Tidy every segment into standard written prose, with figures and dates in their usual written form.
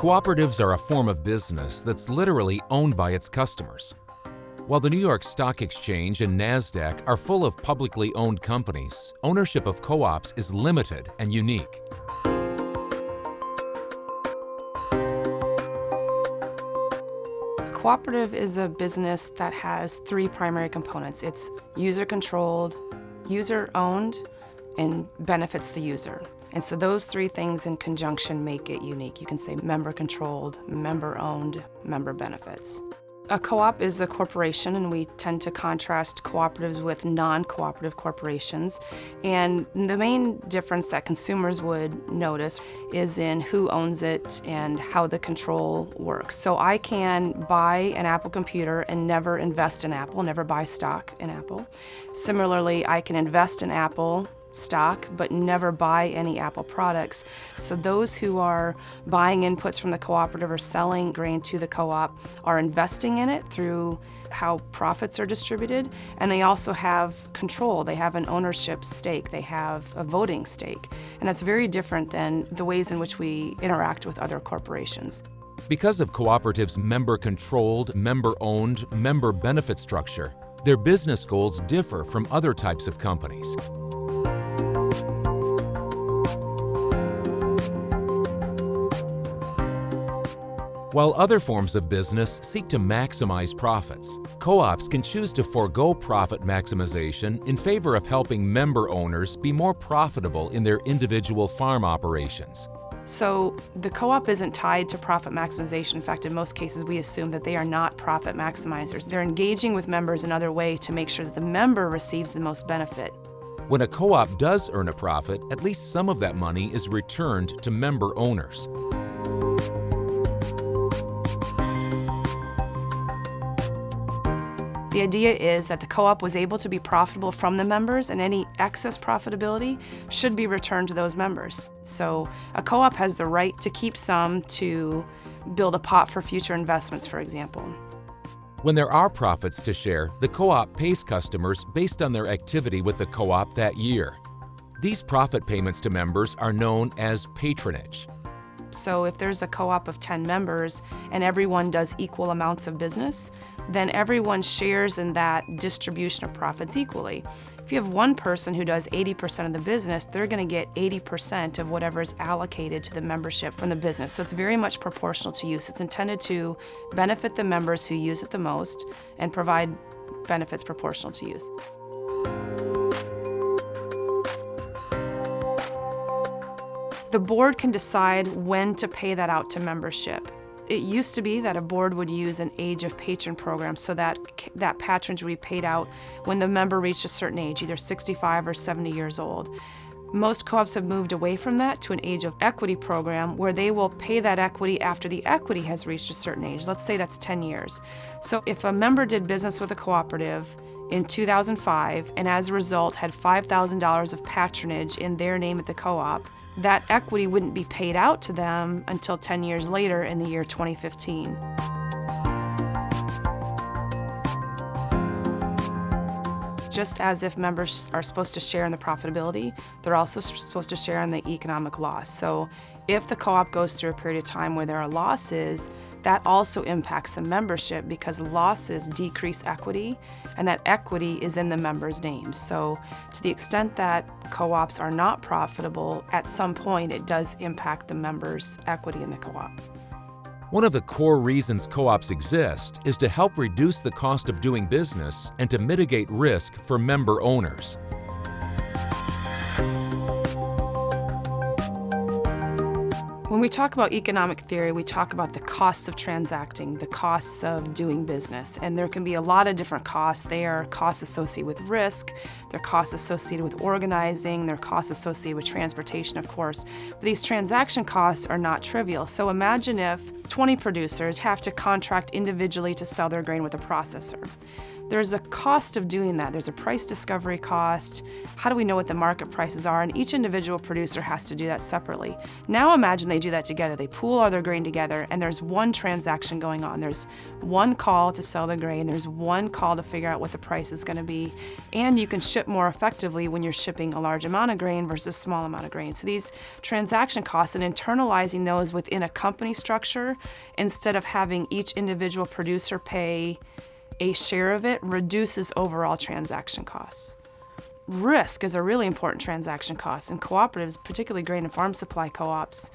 Cooperatives are a form of business that's literally owned by its customers. While the New York Stock Exchange and NASDAQ are full of publicly owned companies, ownership of co-ops is limited and unique. A cooperative is a business that has three primary components. It's user-controlled, user-owned, and benefits the user. And so those three things in conjunction make it unique. You can say member-controlled, member-owned, member benefits. A co-op is a corporation, and we tend to contrast cooperatives with non-cooperative corporations. And the main difference that consumers would notice is in who owns it and how the control works. So I can buy an Apple computer and never invest in Apple, never buy stock in Apple. Similarly, I can invest in Apple stock but never buy any Apple products. So those who are buying inputs from the cooperative or selling grain to the co-op are investing in it through how profits are distributed, and they also have control. They have an ownership stake, they have a voting stake, and that's very different than the ways in which we interact with other corporations. Because of cooperatives' member-controlled, member-owned, member benefit structure, their business goals differ from other types of companies. While other forms of business seek to maximize profits, co-ops can choose to forego profit maximization in favor of helping member owners be more profitable in their individual farm operations. So the co-op isn't tied to profit maximization. In fact, in most cases, we assume that they are not profit maximizers. They're engaging with members in other ways to make sure that the member receives the most benefit. When a co-op does earn a profit, at least some of that money is returned to member owners. The idea is that the co-op was able to be profitable from the members, and any excess profitability should be returned to those members. So a co-op has the right to keep some to build a pot for future investments, for example. When there are profits to share, the co-op pays customers based on their activity with the co-op that year. These profit payments to members are known as patronage. So if there's a co-op of 10 members and everyone does equal amounts of business, then everyone shares in that distribution of profits equally. If you have one person who does 80% of the business, they're going to get 80% of whatever is allocated to the membership from the business. So it's very much proportional to use. It's intended to benefit the members who use it the most and provide benefits proportional to use. The board can decide when to pay that out to membership. It used to be that a board would use an age of patron program so that that patronage would be paid out when the member reached a certain age, either 65 or 70 years old. Most co-ops have moved away from that to an age of equity program where they will pay that equity after the equity has reached a certain age. Let's say that's 10 years. So if a member did business with a cooperative in 2005 and as a result had $5,000 of patronage in their name at the co-op, that equity wouldn't be paid out to them until 10 years later in the year 2015. Just as if members are supposed to share in the profitability, they're also supposed to share in the economic loss. So if the co-op goes through a period of time where there are losses, that also impacts the membership because losses decrease equity, and that equity is in the members' names. So to the extent that co-ops are not profitable, at some point it does impact the members' equity in the co-op. One of the core reasons co-ops exist is to help reduce the cost of doing business and to mitigate risk for member owners. When we talk about economic theory, we talk about the costs of transacting, the costs of doing business, and there can be a lot of different costs. They are costs associated with risk, they're costs associated with organizing, they're costs associated with transportation, of course. But these transaction costs are not trivial. So imagine if 20 producers have to contract individually to sell their grain with a processor. There's a cost of doing that. There's a price discovery cost. How do we know what the market prices are? And each individual producer has to do that separately. Now imagine they do that together. They pool all their grain together, and there's one transaction going on. There's one call to sell the grain. There's one call to figure out what the price is going to be. And you can ship more effectively when you're shipping a large amount of grain versus a small amount of grain. So these transaction costs and internalizing those within a company structure instead of having each individual producer pay a share of it reduces overall transaction costs. Risk is a really important transaction cost, and cooperatives, particularly grain and farm supply co-ops,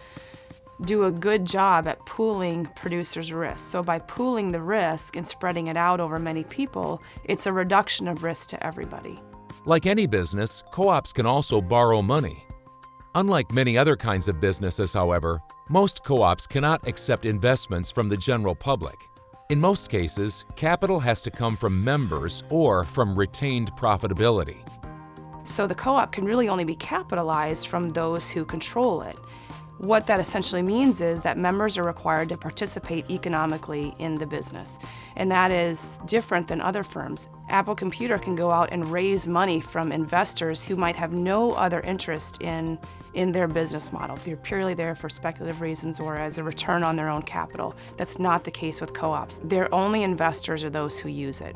do a good job at pooling producers' risk. So by pooling the risk and spreading it out over many people, it's a reduction of risk to everybody. Like any business, co-ops can also borrow money. Unlike many other kinds of businesses, however, most co-ops cannot accept investments from the general public. In most cases, capital has to come from members or from retained profitability. So the co-op can really only be capitalized from those who control it. What that essentially means is that members are required to participate economically in the business, and that is different than other firms. Apple Computer can go out and raise money from investors who might have no other interest in their business model. They're purely there for speculative reasons or as a return on their own capital. That's not the case with co-ops. Their only investors are those who use it.